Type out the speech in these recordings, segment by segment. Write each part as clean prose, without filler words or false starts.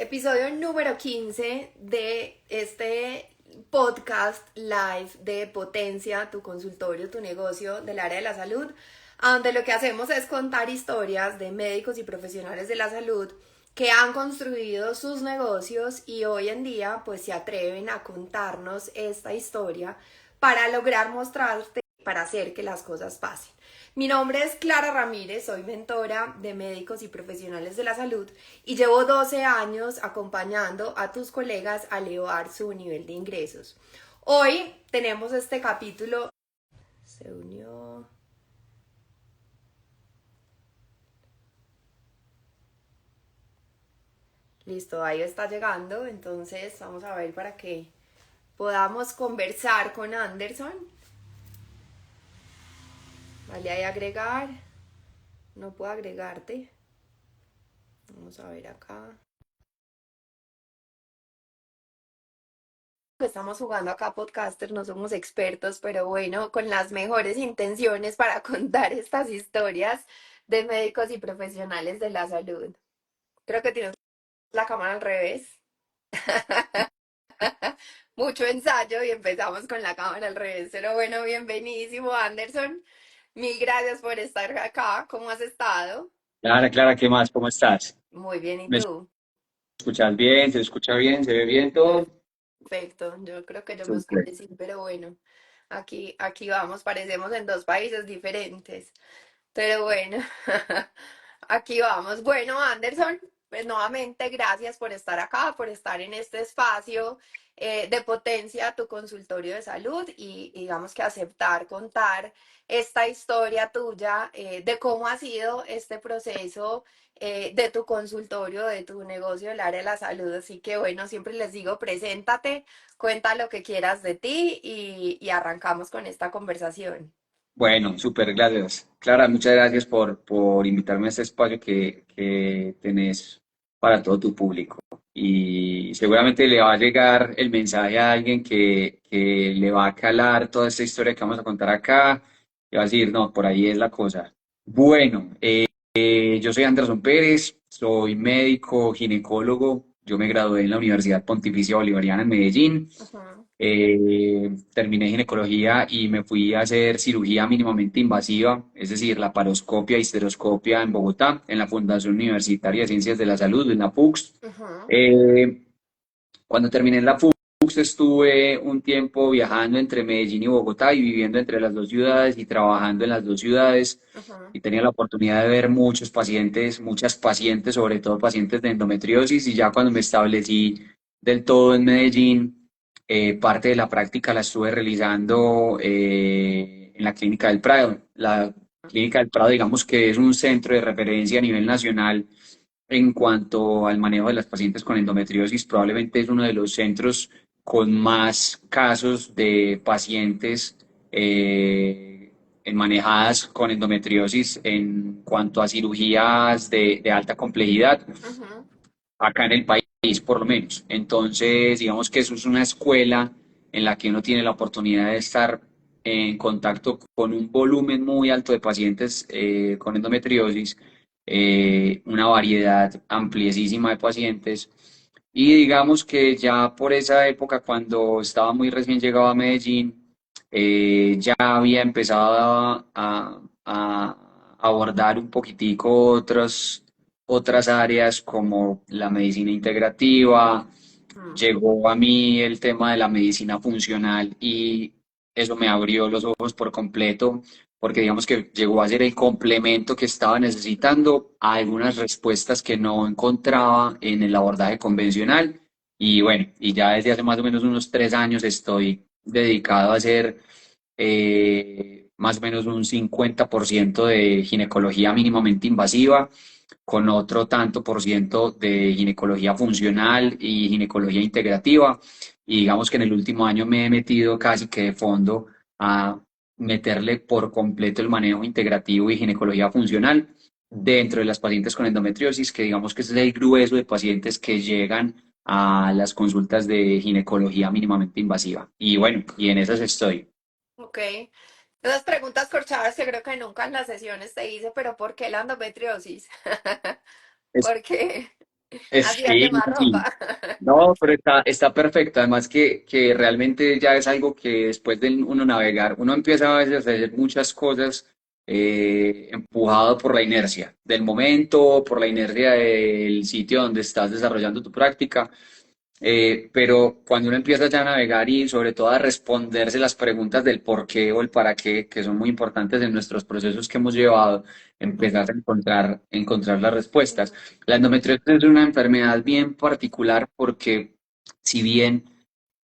Episodio número 15 de este podcast live de Potencia, tu consultorio, tu negocio del área de la salud, donde lo que hacemos es contar historias de médicos y profesionales de la salud que han construido sus negocios y hoy en día pues se atreven a contarnos esta historia para lograr mostrarte, para hacer que las cosas pasen. Mi nombre es Clara Ramírez, soy mentora de médicos y profesionales de la salud y llevo 12 años acompañando a tus colegas a elevar su nivel de ingresos. Hoy tenemos este capítulo. Se unió. Listo, ahí está llegando, entonces vamos a ver para que podamos conversar con Anderson. Vale, ahí agregar. No puedo agregarte. Vamos a ver acá. Estamos jugando acá podcaster, no somos expertos, pero bueno, con las mejores intenciones para contar estas historias de médicos y profesionales de la salud. Creo que tienes la cámara al revés. Mucho ensayo y empezamos con la cámara al revés. Pero bueno, bienvenidísimo Anderson. Mil gracias por estar acá. ¿Cómo has estado? Clara, Clara, ¿qué más? ¿Cómo estás? Muy bien, ¿y ¿Me tú? escuchas bien? ¿Se escucha bien? ¿Se ve bien todo? Perfecto. Yo creo que yo me Súper. escuché sí, pero bueno, aquí vamos. Parecemos en dos países diferentes. Pero bueno, aquí vamos. Bueno, Anderson, pues nuevamente gracias por estar acá, por estar en este espacio de Potencia, tu consultorio de salud y digamos que aceptar contar esta historia tuya de cómo ha sido este proceso de tu consultorio, de tu negocio del área de la salud. Así que bueno, siempre les digo, preséntate, cuenta lo que quieras de ti y arrancamos con esta conversación. Bueno, súper, gracias. Clara, muchas gracias por invitarme a este espacio que tenés para todo tu público. Y seguramente le va a llegar el mensaje a alguien que le va a calar toda esta historia que vamos a contar acá y va a decir, no, por ahí es la cosa. Bueno, yo soy Anderson Pérez, soy médico, ginecólogo. Yo me gradué en la Universidad Pontificia Bolivariana en Medellín. Ujú, Terminé ginecología y me fui a hacer cirugía mínimamente invasiva, es decir, laparoscopia y histeroscopia en Bogotá, en la Fundación Universitaria de Ciencias de la Salud, en la FUCS. ujú. Eh, Cuando terminé en la FUCS estuve un tiempo viajando entre Medellín y Bogotá y viviendo entre las dos ciudades y trabajando en las dos ciudades Ujú. y tenía la oportunidad de ver muchos pacientes, muchas pacientes, sobre todo pacientes de endometriosis y ya cuando me establecí del todo en Medellín, parte de la práctica la estuve realizando en la Clínica del Prado. La Clínica del Prado, digamos que es un centro de referencia a nivel nacional en cuanto al manejo de las pacientes con endometriosis. Probablemente es uno de los centros con más casos de pacientes manejadas con endometriosis en cuanto a cirugías de alta complejidad Ujú. acá en el país, por lo menos. Entonces, digamos que eso es una escuela en la que uno tiene la oportunidad de estar en contacto con un volumen muy alto de pacientes con endometriosis, una variedad ampliesísima de pacientes. Y digamos que ya por esa época, cuando estaba muy recién llegado a Medellín, ya había empezado a abordar un poquitico otras áreas como la medicina integrativa, Mm. llegó a mí el tema de la medicina funcional y eso me abrió los ojos por completo, porque digamos que llegó a ser el complemento que estaba necesitando a algunas respuestas que no encontraba en el abordaje convencional. Y bueno, y ya desde hace más o menos unos 3 años estoy dedicado a hacer más o menos un 50% de ginecología mínimamente invasiva con otro tanto por ciento de ginecología funcional y ginecología integrativa. Y digamos que en el último año me he metido casi que de fondo a meterle por completo el manejo integrativo y ginecología funcional dentro de las pacientes con endometriosis, que digamos que ese es el grueso de pacientes que llegan a las consultas de ginecología mínimamente invasiva. Y bueno, y en esas estoy. Ok. Esas preguntas corchadas que creo que nunca en las sesiones te hice, pero ¿por qué la endometriosis? ¿Por qué? Hacía Sí, quemarropa. no, pero está perfecto. Además que realmente ya es algo que después de uno navegar, uno empieza a veces a hacer muchas cosas empujado por la inercia del momento, por la inercia del sitio donde estás desarrollando tu práctica. Pero cuando uno empieza ya a navegar y sobre todo a responderse las preguntas del por qué o el para qué, que son muy importantes en nuestros procesos que hemos llevado, empezar a encontrar las respuestas. La endometriosis es una enfermedad bien particular porque si bien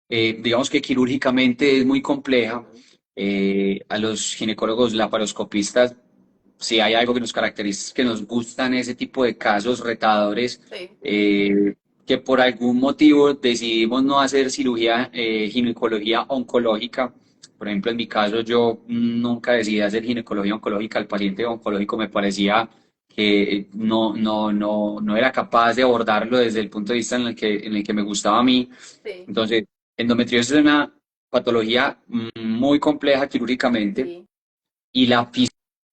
digamos que quirúrgicamente es muy compleja, a los ginecólogos laparoscopistas, si hay algo que nos caracteriza es que nos gustan ese tipo de casos retadores, Sí, eh, que por algún motivo decidimos no hacer cirugía, ginecología oncológica. Por ejemplo, en mi caso, yo nunca decidí hacer ginecología oncológica. El paciente oncológico me parecía que no era capaz de abordarlo desde el punto de vista en el que me gustaba a mí. sí, Entonces, endometriosis es una patología muy compleja quirúrgicamente sí. y la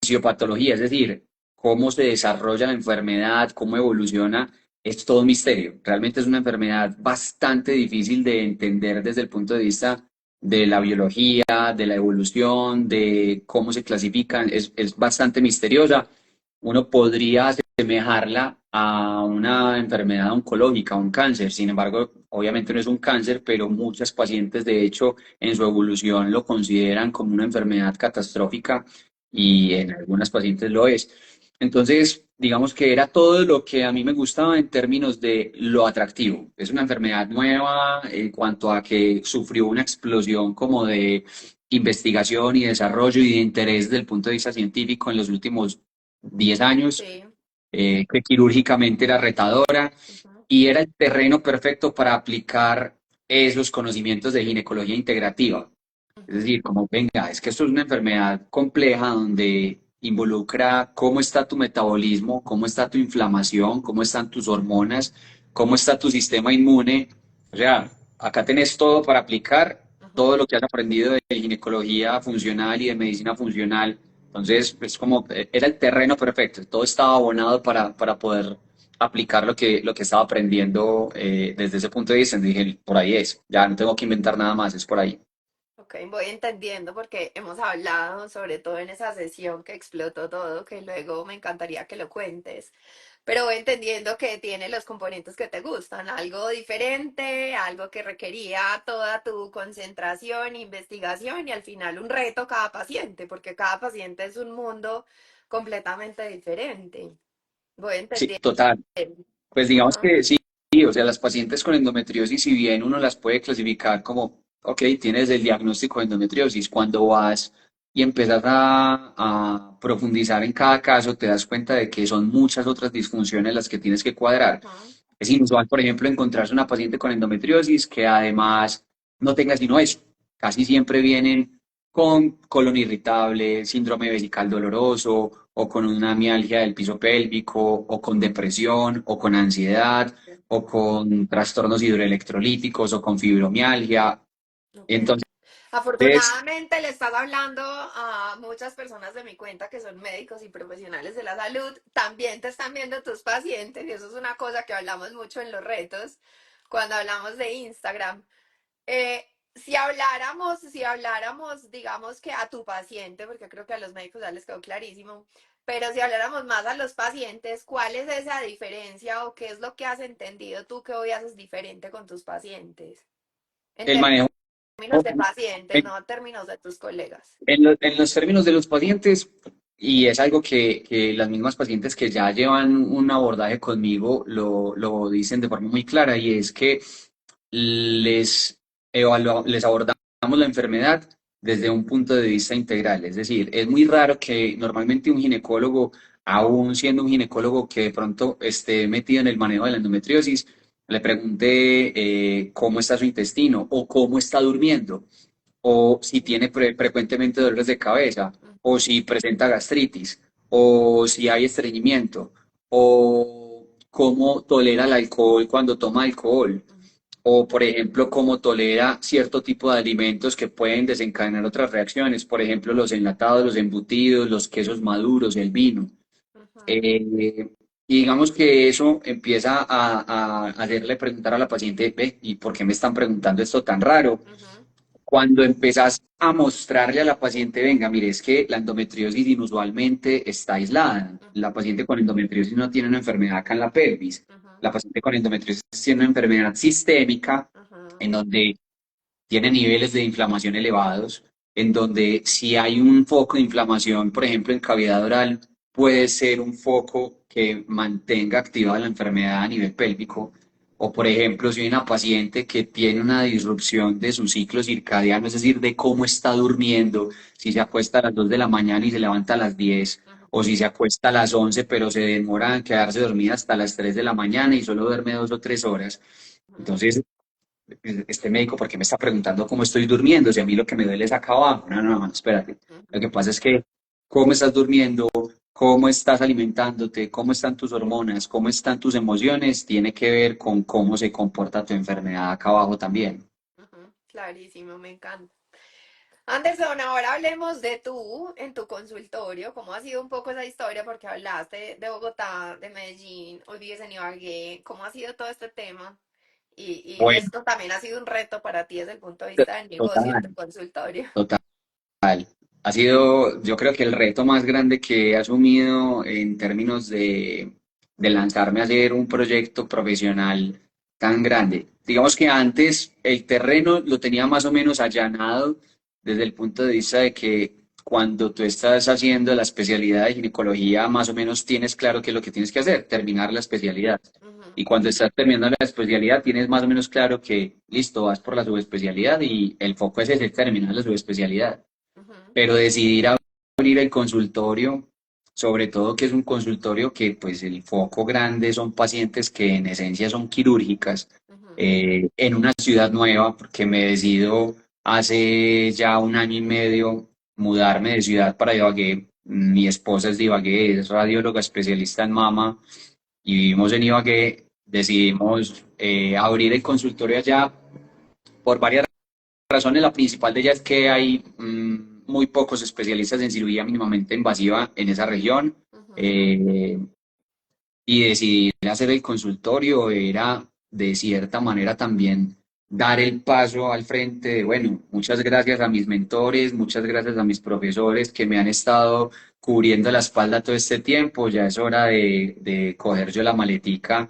fisiopatología, es decir, cómo se desarrolla la enfermedad, cómo evoluciona, es todo un misterio. Realmente es una enfermedad bastante difícil de entender desde el punto de vista de la biología, de la evolución, de cómo se clasifican, es bastante misteriosa. Uno podría asemejarla a una enfermedad oncológica, a un cáncer. Sin embargo, obviamente no es un cáncer, pero muchas pacientes, de hecho, en su evolución lo consideran como una enfermedad catastrófica y en algunas pacientes lo es. Entonces, digamos que era todo lo que a mí me gustaba en términos de lo atractivo. Es una enfermedad nueva en cuanto a que sufrió una explosión como de investigación y desarrollo y de interés desde el punto de vista científico en los últimos 10 años, Sí. que quirúrgicamente era retadora Ujú, y era el terreno perfecto para aplicar esos conocimientos de ginecología integrativa. Es ujú. decir, como venga, es que esto es una enfermedad compleja donde involucra cómo está tu metabolismo, cómo está tu inflamación, cómo están tus hormonas, cómo está tu sistema inmune. O sea, acá tenés todo para aplicar Ujú. todo lo que has aprendido de ginecología funcional y de medicina funcional. Entonces, es como, era el terreno perfecto, todo estaba abonado para poder aplicar lo que estaba aprendiendo desde ese punto de vista. Y dije, por ahí es, ya no tengo que inventar nada más, es por ahí. Ok, voy entendiendo porque hemos hablado, sobre todo en esa sesión que explotó todo, que luego me encantaría que lo cuentes, pero voy entendiendo que tiene los componentes que te gustan, algo diferente, algo que requería toda tu concentración, investigación y al final un reto cada paciente, porque cada paciente es un mundo completamente diferente. Voy Sí, entendiendo. total. Pues digamos Ajá, que sí, o sea, las pacientes con endometriosis, si bien uno las puede clasificar como, ok, tienes el diagnóstico de endometriosis, cuando vas y empiezas a profundizar en cada caso, te das cuenta de que son muchas otras disfunciones las que tienes que cuadrar. ajá, Es inusual, por ejemplo, encontrarse una paciente con endometriosis que además no tenga sino eso. Casi siempre vienen con colon irritable, síndrome vesical doloroso, o con una mialgia del piso pélvico, o con depresión, o con ansiedad, o con trastornos hidroelectrolíticos, o con fibromialgia. ok. Entonces, Afortunadamente le estás hablando a muchas personas de mi cuenta que son médicos y profesionales de la salud. También te están viendo tus pacientes y eso es una cosa que hablamos mucho en los retos cuando hablamos de Instagram. Si habláramos, digamos que a tu paciente, porque creo que a los médicos ya les quedó clarísimo, pero si habláramos más a los pacientes, ¿cuál es esa diferencia o qué es lo que has entendido tú que hoy haces diferente con tus pacientes? En el manejo términos de pacientes, no en términos de tus colegas. en los términos de los pacientes, y es algo que las mismas pacientes que ya llevan un abordaje conmigo lo dicen de forma muy clara, y es que les abordamos la enfermedad desde un punto de vista integral. Es decir, es muy raro que normalmente un ginecólogo, aún siendo un ginecólogo que de pronto esté metido en el manejo de la endometriosis, le pregunte cómo está su intestino o cómo está durmiendo o si tiene frecuentemente dolores de cabeza, o si presenta gastritis, o si hay estreñimiento, o cómo tolera el alcohol cuando toma alcohol, o por ejemplo, cómo tolera cierto tipo de alimentos que pueden desencadenar otras reacciones, por ejemplo, los enlatados, los embutidos, los quesos maduros, el vino. Eh, Y digamos que eso empieza a hacerle preguntar a la paciente, ve, ¿y por qué me están preguntando esto tan raro? Ujú, Cuando empezás a mostrarle a la paciente, venga, mire, es que la endometriosis inusualmente está aislada. ujú, La paciente con endometriosis no tiene una enfermedad acá en la pelvis. ujú, La paciente con endometriosis tiene una enfermedad sistémica ujú, en donde tiene niveles de inflamación elevados, en donde si hay un foco de inflamación, por ejemplo, en cavidad oral, puede ser un foco que mantenga activada la enfermedad a nivel pélvico. O, por ejemplo, si hay una paciente que tiene una disrupción de su ciclo circadiano, es decir, de cómo está durmiendo, si se acuesta a las 2 de la mañana y se levanta a las 10, o si se acuesta a las 11 pero se demora en quedarse dormida hasta las 3 de la mañana y solo duerme 2 o 3 horas. ujú, Entonces, este médico, ¿por qué me está preguntando cómo estoy durmiendo? Si a mí lo que me duele es acá abajo. No, no, no, espérate. Lo ujú, que pasa es que cómo estás durmiendo, cómo estás alimentándote, cómo están tus hormonas, cómo están tus emociones, tiene que ver con cómo se comporta tu enfermedad acá abajo también. ujú. Clarísimo, me encanta. Anderson, ahora hablemos de tú en tu consultorio, cómo ha sido un poco esa historia, porque hablaste de Bogotá, de Medellín, hoy vives en Ibagué, cómo ha sido todo este tema y Bueno, esto también ha sido un reto para ti desde el punto de vista del negocio en tu total, consultorio. total. Ha sido, yo creo que el reto más grande que he asumido en términos de lanzarme a hacer un proyecto profesional tan grande. Digamos que antes el terreno lo tenía más o menos allanado desde el punto de vista de que cuando tú estás haciendo la especialidad de ginecología, más o menos tienes claro qué es lo que tienes que hacer, terminar la especialidad. Ujú, Y cuando estás terminando la especialidad, tienes más o menos claro que, listo, vas por la subespecialidad y el foco es ese, terminar la subespecialidad, ujú, pero decidir abrir el consultorio, sobre todo que es un consultorio que pues el foco grande son pacientes que en esencia son quirúrgicas, ujú. en una ciudad nueva, porque me decido hace ya un año y medio mudarme de ciudad para Ibagué. Mi esposa es de Ibagué, es radióloga especialista en mama y vivimos en Ibagué. Decidimos abrir el consultorio allá por varias razones. La principal de ellas es que hay muy pocos especialistas en cirugía mínimamente invasiva en esa región, Ujú, eh, y decidir hacer el consultorio era de cierta manera también dar el paso al frente de, bueno, muchas gracias a mis mentores, muchas gracias a mis profesores que me han estado cubriendo la espalda todo este tiempo, ya es hora de coger yo la maletica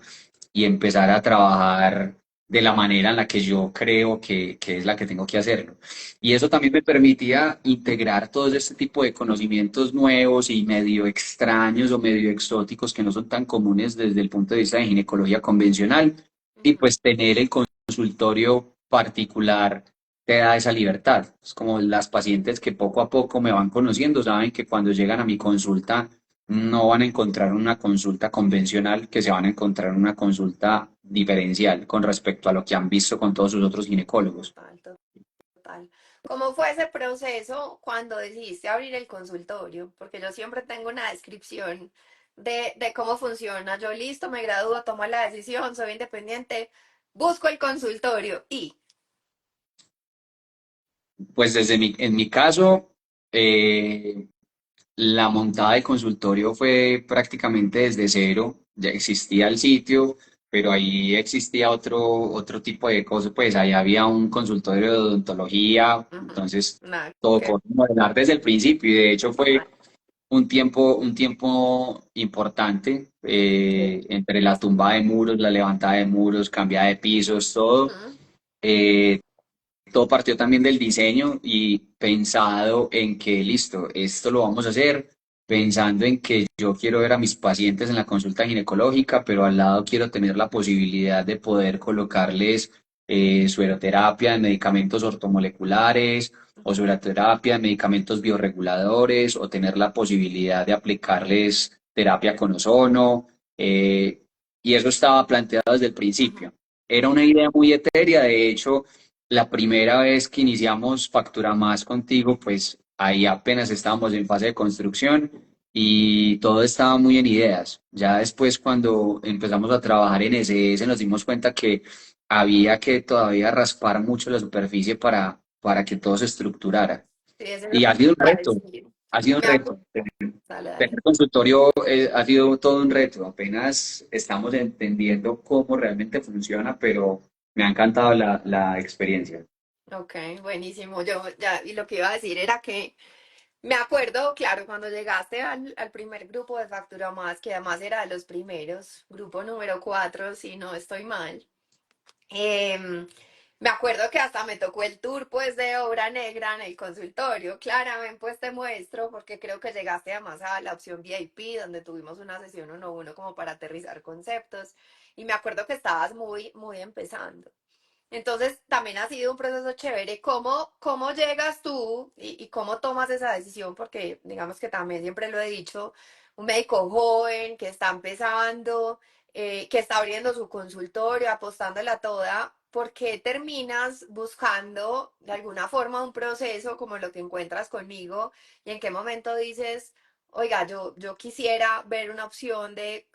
y empezar a trabajar de la manera en la que yo creo que es la que tengo que hacerlo. Y eso también me permitía integrar todo este tipo de conocimientos nuevos y medio extraños o medio exóticos que no son tan comunes desde el punto de vista de ginecología convencional. Y ujú. pues tener el consultorio particular te da esa libertad. Es como las pacientes que poco a poco me van conociendo, saben que cuando llegan a mi consulta no van a encontrar una consulta convencional, que se van a encontrar una consulta diferencial con respecto a lo que han visto con todos sus otros ginecólogos. Total, total. ¿Cómo fue ese proceso cuando decidiste abrir el consultorio? Porque yo siempre tengo una descripción de cómo funciona. Yo listo, me gradúo, tomo la decisión, soy independiente, busco el consultorio y... Pues en mi caso, eh, la montada del consultorio fue prácticamente desde cero. Ya existía el sitio, pero ahí existía otro tipo de cosas. Pues ahí había un consultorio de odontología, Ujú, entonces nada, todo que... por modelar desde el principio. Y de hecho fue Total. un tiempo importante, entre la tumba de muros, la levantada de muros, cambiada de pisos, todo. Ujú, Eh, Todo partió también del diseño y pensado en que, listo, esto lo vamos a hacer pensando en que yo quiero ver a mis pacientes en la consulta ginecológica, pero al lado quiero tener la posibilidad de poder colocarles sueroterapia en medicamentos ortomoleculares o ujú, sueroterapia en medicamentos bioreguladores o tener la posibilidad de aplicarles terapia con ozono. Y eso estaba planteado desde el ujú. principio. Era una idea muy etérea, de hecho la primera vez que iniciamos Factura Más contigo, pues ahí apenas estábamos en fase de construcción y todo estaba muy en ideas. Ya después cuando empezamos a trabajar en SS nos dimos cuenta que había que todavía raspar mucho la superficie para que todo se estructurara. Sí, eso es lo Y que ha te sido un iba a reto. decir. Ha sido un Me reto. acuerdo. Dale, dale. Tener consultorio ha sido todo un reto. Apenas estamos entendiendo cómo realmente funciona, pero me ha encantado la experiencia. Ok, buenísimo. Yo ya, y lo que iba a decir era que me acuerdo, claro, cuando llegaste al primer grupo de Factura Más, que además era de los primeros, grupo número 4 si no estoy mal. Em, Me acuerdo que hasta me tocó el tour pues de obra negra en el consultorio. Claramente pues te muestro porque creo que llegaste además a la opción VIP donde tuvimos una sesión uno a uno como para aterrizar conceptos y me acuerdo que estabas muy empezando. Entonces también ha sido un proceso chévere. ¿Cómo llegas tú y cómo tomas esa decisión? Porque digamos que también siempre lo he dicho, un médico joven que está empezando, que está abriendo su consultorio, apostándola toda, ¿por qué terminas buscando de alguna forma un proceso como lo que encuentras conmigo? ¿Y en qué momento dices, oiga, yo quisiera ver una opción de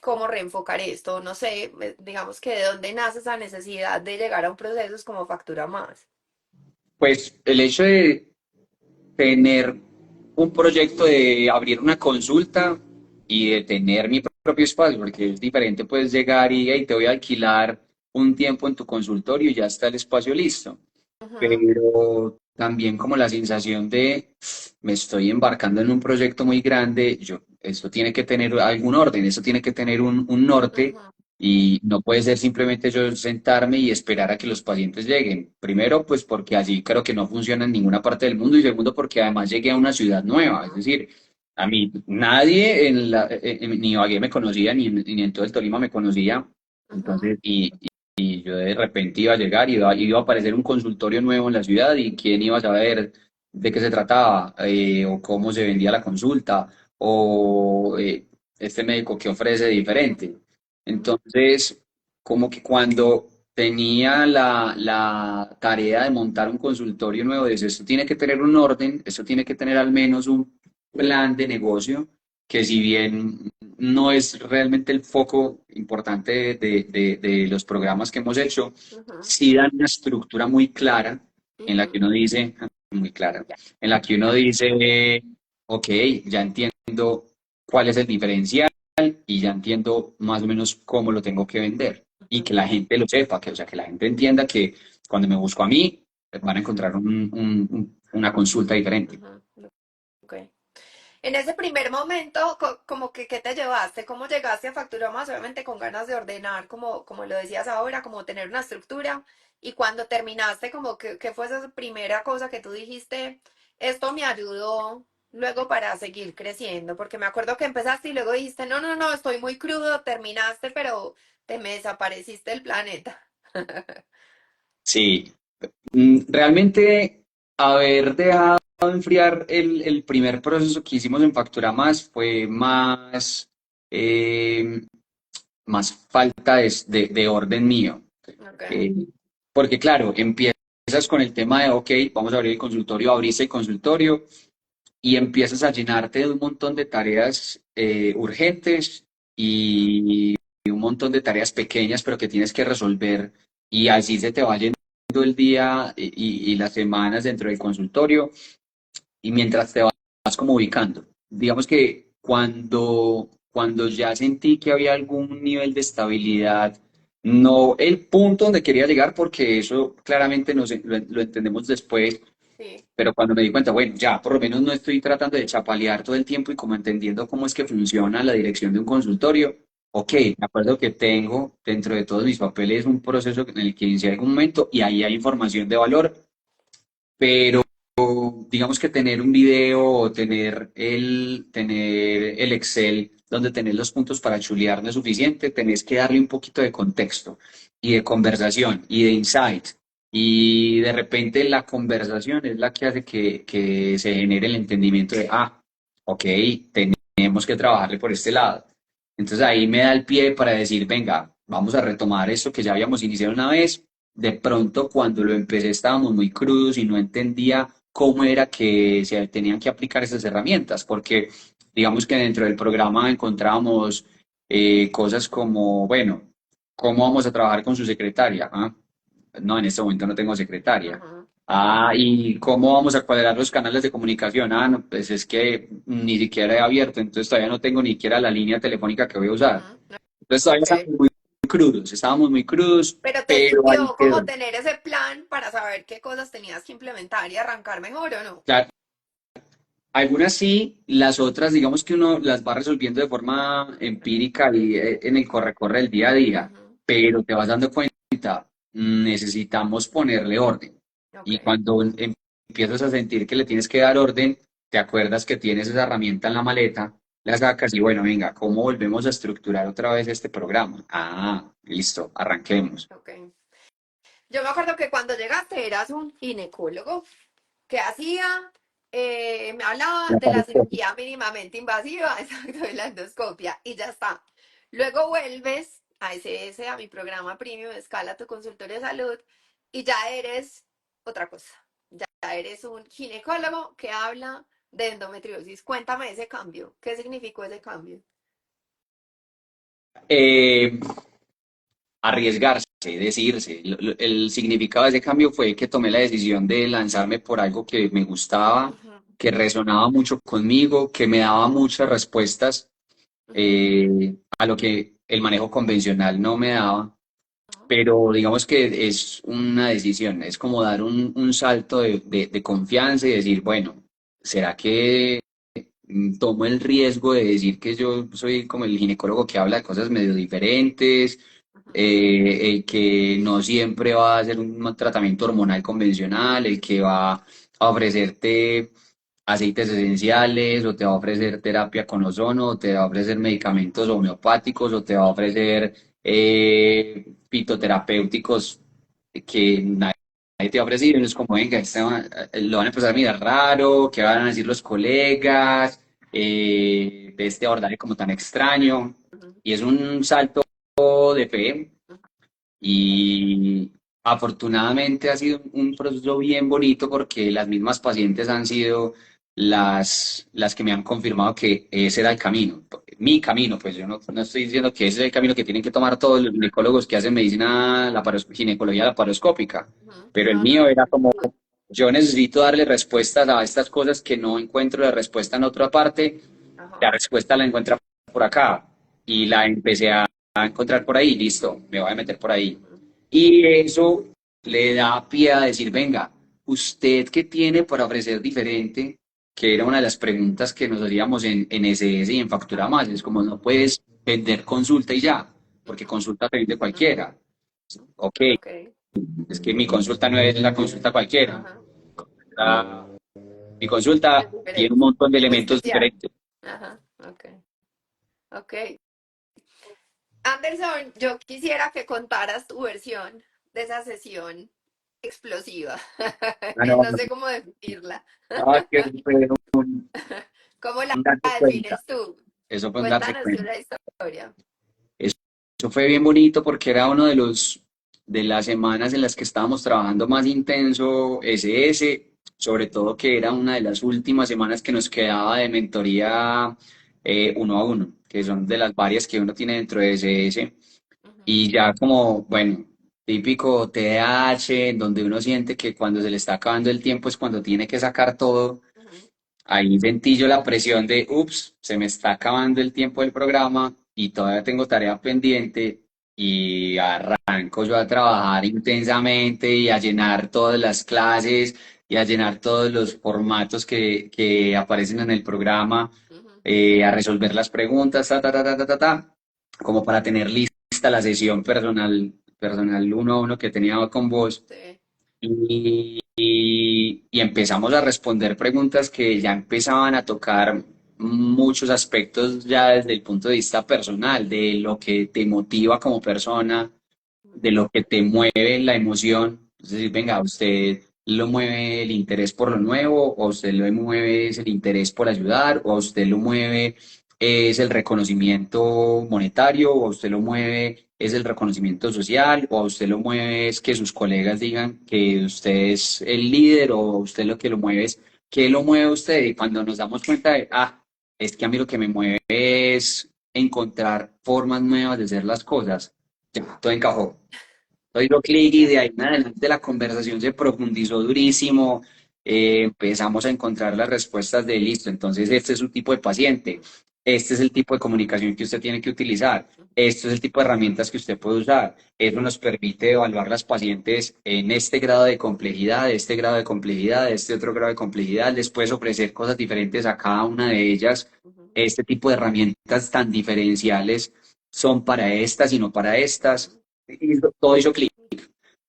cómo reenfocar esto? No sé, digamos que de dónde nace esa necesidad de llegar a un proceso es como Factura Más. Pues el hecho de tener un proyecto de abrir una consulta y de tener mi propio espacio, porque es diferente, puedes llegar y hey, te voy a alquilar un tiempo en tu consultorio y ya está el espacio listo. Ujú, Pero también como la sensación de me estoy embarcando en un proyecto muy grande, esto tiene que tener algún orden, eso tiene que tener un norte ujú, y no puede ser simplemente yo sentarme y esperar a que los pacientes lleguen. Primero, pues porque allí creo que no funciona en ninguna parte del mundo y segundo, porque además llegué a una ciudad nueva, es decir, a mí nadie ni Ibagué me conocía, ni en todo el Tolima me conocía. ujú, Entonces, y yo de repente iba a llegar y iba a aparecer un consultorio nuevo en la ciudad y quién iba a saber de qué se trataba, o cómo se vendía la consulta, o este médico que ofrece diferente. ujú, Entonces, como que cuando tenía la tarea de montar un consultorio nuevo, dice, esto tiene que tener un orden, esto tiene que tener al menos un plan de negocio, que si bien no es realmente el foco importante de los programas que hemos hecho, ujú, sí dan una estructura muy clara en la que ujú, uno dice, muy clara, ya, en la que uno ya. dice, ok, ya entiendo cuál es el diferencial y ya entiendo más o menos cómo lo tengo que vender y que Ujú, la gente lo sepa, que, o sea, que la gente entienda que cuando me busco a mí, van a encontrar una consulta diferente. ujú, ok. En ese primer momento, como que, ¿qué te llevaste? ¿Cómo llegaste a Factura Más? Obviamente con ganas de ordenar, como lo decías ahora, como tener una estructura. Y cuando terminaste, como que, ¿qué fue esa primera cosa que tú dijiste? Esto me ayudó luego para seguir creciendo, porque me acuerdo que empezaste y luego dijiste, no, estoy muy crudo, terminaste, pero te me desapareciste del planeta. Sí, realmente haber dejado enfriar el primer proceso que hicimos en Factura Más fue eh, más falta de orden mío. Ok. Eh, Porque claro, empiezas con el tema de, ok, vamos a abrir el consultorio, abriste el consultorio y empiezas a llenarte de un montón de tareas urgentes y un montón de tareas pequeñas, pero que tienes que resolver y así se te va yendo el día y las semanas dentro del consultorio y mientras te vas como ubicando. Digamos que cuando ya sentí que había algún nivel de estabilidad, no el punto donde quería llegar, porque eso claramente lo entendemos después, Sí. pero cuando me di cuenta, bueno, ya por lo menos no estoy tratando de chapalear todo el tiempo y como entendiendo cómo es que funciona la dirección de un consultorio, ok, Ujú, me acuerdo que tengo dentro de todos mis papeles un proceso en el que inicié en algún momento y ahí hay información de valor, pero digamos que tener un video o tener el Excel donde tenés los puntos para chulear no es suficiente, tenés que darle un poquito de contexto y de conversación y de insight. Y de repente la conversación es la que hace que se genere el entendimiento de, ok, tenemos que trabajarle por este lado. Entonces ahí me da el pie para decir, venga, vamos a retomar esto que ya habíamos iniciado una vez. De pronto, cuando lo empecé, estábamos muy crudos y no entendía cómo era que se tenían que aplicar esas herramientas, porque digamos que dentro del programa encontrábamos cosas como, bueno, ¿cómo vamos a trabajar con su secretaria? No, en este momento no tengo secretaria. ujú. ¿Y cómo vamos a cuadrar los canales de comunicación? No, pues es que ni siquiera he abierto, entonces todavía no tengo ni siquiera la línea telefónica que voy a usar. Ujú. Entonces todavía Ok. estábamos muy crudos, Pero te pero ahí sirvió como quedó. tener ese plan para saber qué cosas tenías que implementar y arrancar mejor o no. Claro, algunas sí, las otras, digamos que uno las va resolviendo de forma empírica y en el corre-corre del día a día, Ujú. pero te vas dando cuenta, necesitamos ponerle orden. Ok. Y cuando empiezas a sentir que le tienes que dar orden, te acuerdas que tienes esa herramienta en la maleta, la sacas y bueno, venga, ¿cómo volvemos a estructurar otra vez este programa? Listo, arranquemos. Ok. Yo me acuerdo que cuando llegaste eras un ginecólogo que hacía, me hablaba La de la parezco. cirugía mínimamente invasiva, exacto, de la endoscopia, y ya está. Luego vuelves a SS, a mi programa premium, Escala tu consultorio de salud, y ya eres otra cosa. Ya eres un ginecólogo que habla de endometriosis. Cuéntame ese cambio. ¿Qué significó ese cambio? Eh, Arriesgarse, decirse. El significado de ese cambio fue que tomé la decisión de lanzarme por algo que me gustaba, Ujú, que resonaba mucho conmigo, que me daba muchas respuestas ujú, a lo que el manejo convencional no me daba. ajá, Pero digamos que es una decisión, es como dar un salto de confianza y decir, bueno, ¿será que tomo el riesgo de decir que yo soy como el ginecólogo que habla de cosas medio diferentes, ujú, el que no siempre va a hacer un tratamiento hormonal convencional, el que va a ofrecerte aceites esenciales, o te va a ofrecer terapia con ozono, o te va a ofrecer medicamentos homeopáticos, o te va a ofrecer fitoterapéuticos que nadie te va a ofrecer? Y es como, venga, lo van a empezar a mirar raro, ¿qué van a decir los colegas? De este abordaje como tan extraño. ujú, Y es un salto de fe ujú, y afortunadamente ha sido un proceso bien bonito porque las mismas pacientes han sido las que me han confirmado que ese era el camino, mi camino. Pues yo no estoy diciendo que ese es el camino que tienen que tomar todos los ginecólogos que hacen medicina, ginecología laparoscópica, ujú. pero el No, no, mío no. era como, yo necesito darle respuestas a estas cosas que no encuentro la respuesta en otra parte, Ajá. la respuesta la encuentra por acá y la empecé a encontrar por ahí, listo, me voy a meter por ahí. Ujú, Y eso le da pie a decir, venga, ¿usted qué tiene para ofrecer diferente? Que era una de las preguntas que nos hacíamos en SS y en Factura Más. Es como, no puedes vender consulta y ya, porque ujú, consulta te vende ujú. cualquiera. Ok, Ok. es que mi consulta no es la consulta cualquiera. Ajá. La- Mi consulta Es tiene un diferente. montón de Es elementos especial. diferentes. Ajá. Ok. Ok. Anderson, yo quisiera que contaras tu versión de esa sesión explosiva. Ah, no, No sé cómo definirla. que fue ¿Cómo la un darse cuenta. defines tú? Eso fue un darse Cuéntanos tú cuenta. la historia. Eso, eso fue bien bonito porque era uno de las semanas en las que estábamos trabajando más intenso SS, sobre todo que era una de las últimas semanas que nos quedaba de mentoría uno a uno, que son de las varias que uno tiene dentro de SS. Ujú, Y ya como, bueno, típico TDAH, en donde uno siente que cuando se le está acabando el tiempo es cuando tiene que sacar todo. ujú, Ahí sentí yo la presión de, ups, se me está acabando el tiempo del programa y todavía tengo tarea pendiente, y arranco yo a trabajar intensamente y a llenar todas las clases y a llenar todos los formatos que aparecen en el programa, ujú. a resolver las preguntas, como para tener lista la sesión personal uno a uno que tenía con vos. Sí. Y empezamos a responder preguntas que ya empezaban a tocar muchos aspectos ya desde el punto de vista personal, de lo que te motiva como persona, de Ujú, lo que te mueve la emoción. Es decir, venga, ¿a usted lo mueve el interés por lo nuevo, o a usted lo mueve es el interés por ayudar, o a usted lo mueve es el reconocimiento monetario, o a usted lo mueve es el reconocimiento social, o a usted lo mueve es que sus colegas digan que usted es el líder, o a usted lo que lo mueve es qué lo mueve a usted? Y cuando nos damos cuenta de, es que a mí lo que me mueve es encontrar formas nuevas de hacer las cosas, ya, todo encajó. todo hizo clic y de ahí en adelante la conversación se profundizó durísimo. Empezamos a encontrar las respuestas de listo. Entonces, este es su tipo de paciente. Este es el tipo de comunicación que usted tiene que utilizar. Esto es el tipo de herramientas que usted puede usar. Eso nos permite evaluar las pacientes en este grado de complejidad, este grado de complejidad, este otro grado de complejidad. Les puedes ofrecer cosas diferentes a cada una de ellas. Ujú, Este tipo de herramientas tan diferenciales son para estas y no para estas. ujú. Y todo hizo clic,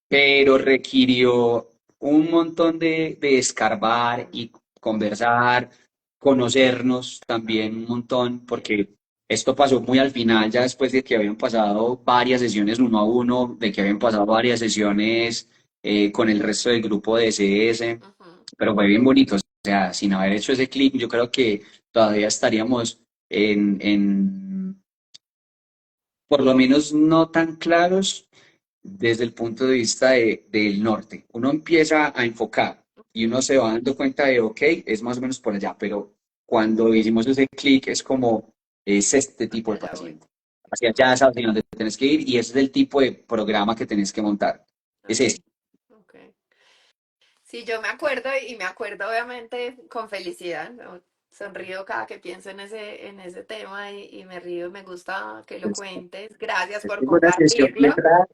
pero requirió un montón de escarbar Mm, y conversar, conocernos también un montón, sí, porque esto pasó muy al final, ya después de que habían pasado varias sesiones uno a uno, de que habían pasado varias sesiones con el resto del grupo de CS, ujú. pero fue bien bonito. O sea, sin haber hecho ese clic, yo creo que todavía estaríamos por lo menos no tan claros desde el punto de vista del norte. Uno empieza a enfocar y uno se va dando cuenta de, ok, es más o menos por allá, pero cuando hicimos ese clic es como, es este tipo Hacia de allá voy. paciente. Hacia allá sabes hacia dónde tenés que ir y ese es el tipo de programa que tenés que montar. Es Ok, ese. ok. Sí, yo me acuerdo y me acuerdo obviamente con felicidad, ¿no? Sonrío cada que pienso en ese tema y me río, me gusta que lo cuentes. Gracias por Eso fue una sesión bien compartirlo. rara.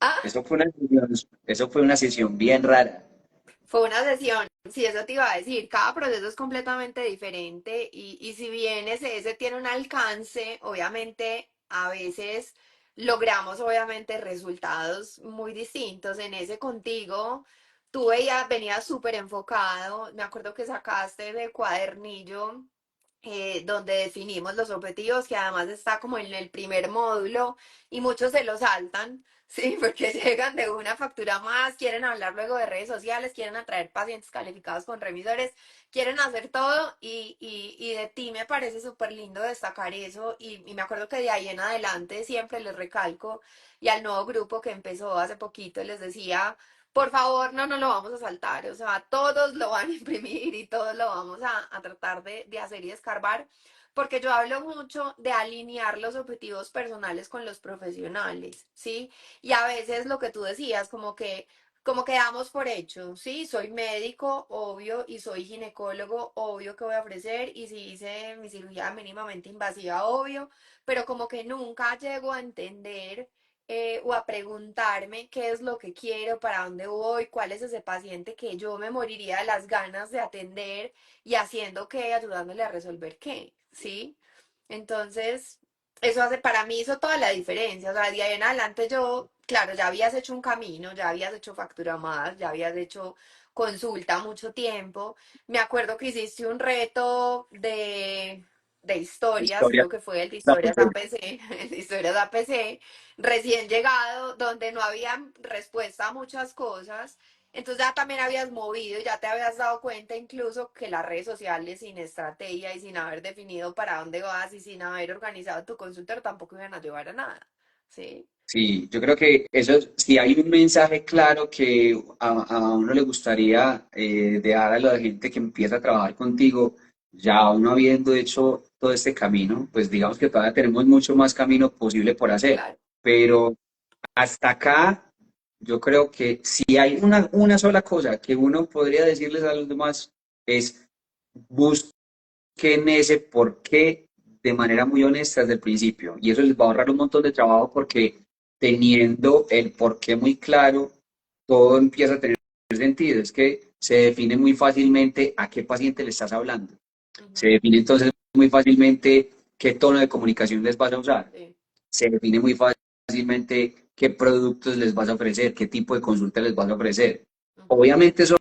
Ah, Eso fue una sesión bien rara. fue una sesión, sí, eso te iba a decir, cada proceso es completamente diferente y si bien ese tiene un alcance, obviamente a veces logramos obviamente resultados muy distintos. En ese contigo, tú venías súper enfocado, me acuerdo que sacaste del cuadernillo donde definimos los objetivos, que además está como en el primer módulo y muchos se lo saltan. Sí, porque llegan de una factura más, quieren hablar luego de redes sociales, quieren atraer pacientes calificados con remisores, quieren hacer todo y de ti me parece súper lindo destacar eso y me acuerdo que de ahí en adelante siempre les recalco y al nuevo grupo que empezó hace poquito les decía, por favor, no lo vamos a saltar, o sea, todos lo van a imprimir y todos lo vamos a tratar de hacer y escarbar porque yo hablo mucho de alinear los objetivos personales con los profesionales, ¿sí? Y a veces lo que tú decías, como que damos por hecho, sí, soy médico, obvio, y soy ginecólogo, obvio que voy a ofrecer, y si hice mi cirugía mínimamente invasiva, obvio, pero como que nunca llego a entender o a preguntarme qué es lo que quiero, para dónde voy, cuál es ese paciente que yo me moriría de las ganas de atender y haciendo qué, ayudándole a resolver qué, ¿sí? Entonces, eso hace, para mí hizo toda la diferencia. O sea, de ahí en adelante yo, claro, ya habías hecho un camino, ya habías hecho factura más, ya habías hecho consulta mucho tiempo. Me acuerdo que hiciste un reto de historias, Historia. creo que fue el de La historias primera. APC, el de historias APC, recién llegado, donde no había respuesta a muchas cosas. Entonces ya también habías movido, ya te habías dado cuenta incluso que las redes sociales sin estrategia y sin haber definido para dónde vas y sin haber organizado tu consultor tampoco iban a llevar a nada. ¿Sí? Sí, yo creo que eso, si hay un mensaje claro que a uno le gustaría dejar a la gente que empieza a trabajar contigo, ya uno habiendo hecho todo este camino, pues digamos que todavía tenemos mucho más camino posible por hacer, Claro. pero hasta acá yo creo que si hay una sola cosa que uno podría decirles a los demás es busquen ese por qué de manera muy honesta desde el principio. Y eso les va a ahorrar un montón de trabajo porque teniendo el por qué muy claro, todo empieza a tener sentido. Es que se define muy fácilmente a qué paciente le estás hablando. Se Ujú, define entonces muy fácilmente qué tono de comunicación les vas a usar. sí, Se define muy fácilmente qué productos les vas a ofrecer, qué tipo de consulta les vas a ofrecer. ujú, Obviamente eso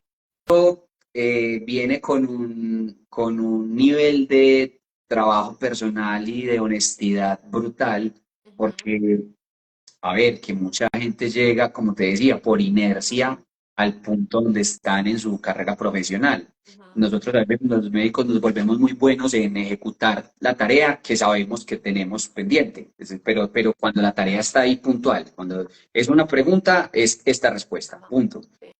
viene con un nivel de trabajo personal y de honestidad brutal, ujú, porque, a ver, que mucha gente llega, como te decía, por inercia al punto donde están en su carrera profesional. ujú, Nosotros, a veces, los médicos, nos volvemos muy buenos en ejecutar la tarea que sabemos que tenemos pendiente, pero cuando la tarea está ahí puntual, cuando es una pregunta, es esta respuesta, ajá, punto. sí,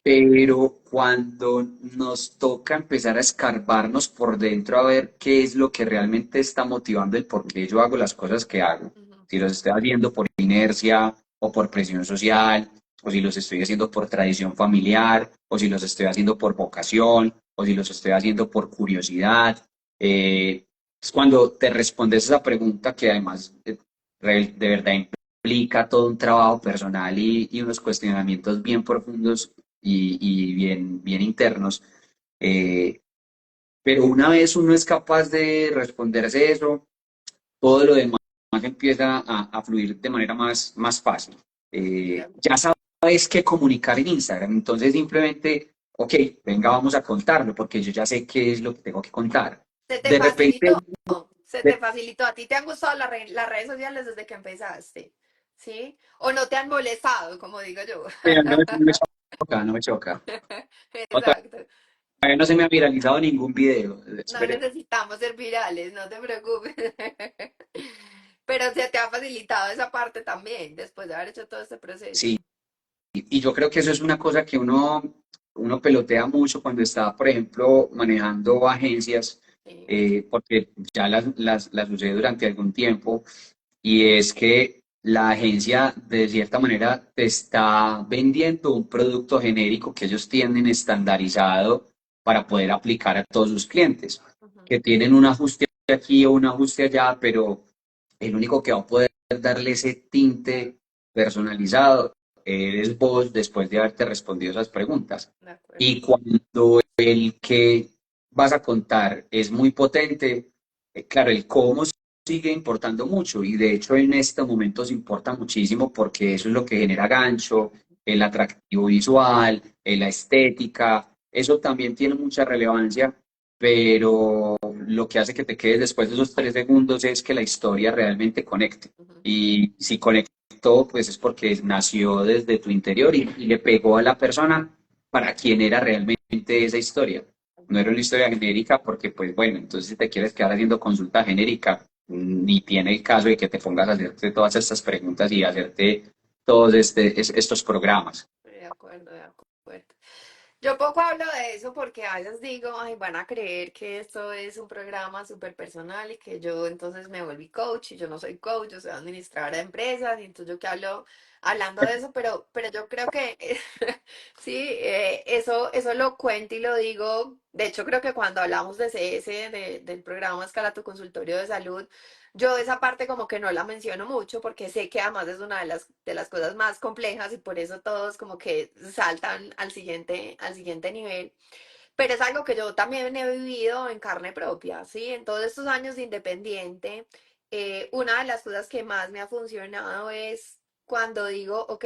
Pero cuando nos toca empezar a escarbarnos por dentro a ver qué es lo que realmente está motivando el por qué yo hago las cosas que hago, ujú, si los estoy haciendo por inercia o por presión social, o si los estoy haciendo por tradición familiar, o si los estoy haciendo por vocación, o si los estoy haciendo por curiosidad. Es cuando te respondes esa pregunta que además de verdad implica todo un trabajo personal y unos cuestionamientos bien profundos y bien internos. eh, pero una vez uno es capaz de responderse eso, todo lo demás empieza a fluir de manera más fácil. De Ya acuerdo. sabes qué comunicar en Instagram, entonces simplemente, ok, venga, vamos a contarlo, porque yo ya sé qué es lo que tengo que contar. Se te De repente, facilitó, se te de- facilitó. ¿A ti te han gustado las redes sociales desde que empezaste? ¿Sí? ¿O no te han molestado, como digo yo? no me choca, no me choca. Otra Exacto. vez no se me ha viralizado ningún video. No Espere. necesitamos ser virales, no te preocupes. Pero se te ha facilitado esa parte también, después de haber hecho todo este proceso. Sí, y yo creo que eso es una cosa que uno pelotea mucho cuando está, por ejemplo, manejando agencias, Sí. porque ya las usé durante algún tiempo, y es que la agencia de cierta manera te está vendiendo un producto genérico que ellos tienen estandarizado para poder aplicar a todos sus clientes, Ujú. que tienen un ajuste aquí o un ajuste allá, pero el único que va a poder darle ese tinte personalizado eres vos después de haberte respondido esas preguntas. De acuerdo. Y cuando el que vas a contar es muy potente, claro, el cómo sigue importando mucho y de hecho en estos momentos importa muchísimo porque eso es lo que genera gancho, el atractivo visual, la estética, eso también tiene mucha relevancia, pero lo que hace que te quedes después de esos 3 segundos es que la historia realmente conecte. Ujú. Y si conectó, pues es porque nació desde tu interior y le pegó a la persona para quien era realmente esa historia. No era una historia genérica porque, pues bueno, entonces si te quieres quedar haciendo consulta genérica, ni tiene el caso de que te pongas a hacerte todas estas preguntas y hacerte todos estos programas. De acuerdo, de acuerdo. Yo poco hablo de eso porque a veces digo, ay, van a creer que esto es un programa súper personal y que yo entonces me volví coach y yo no soy coach, yo soy administradora de empresas y entonces yo que hablo hablando de eso, pero yo creo que sí, eso lo cuento y lo digo. De hecho, creo que cuando hablamos de CS, del programa Escala tu Consultorio de Salud, yo esa parte como que no la menciono mucho porque sé que además es una de las cosas más complejas y por eso todos como que saltan al siguiente nivel. Pero es algo que yo también he vivido en carne propia, ¿sí? En todos estos años de independiente, una de las cosas que más me ha funcionado es cuando digo, ok,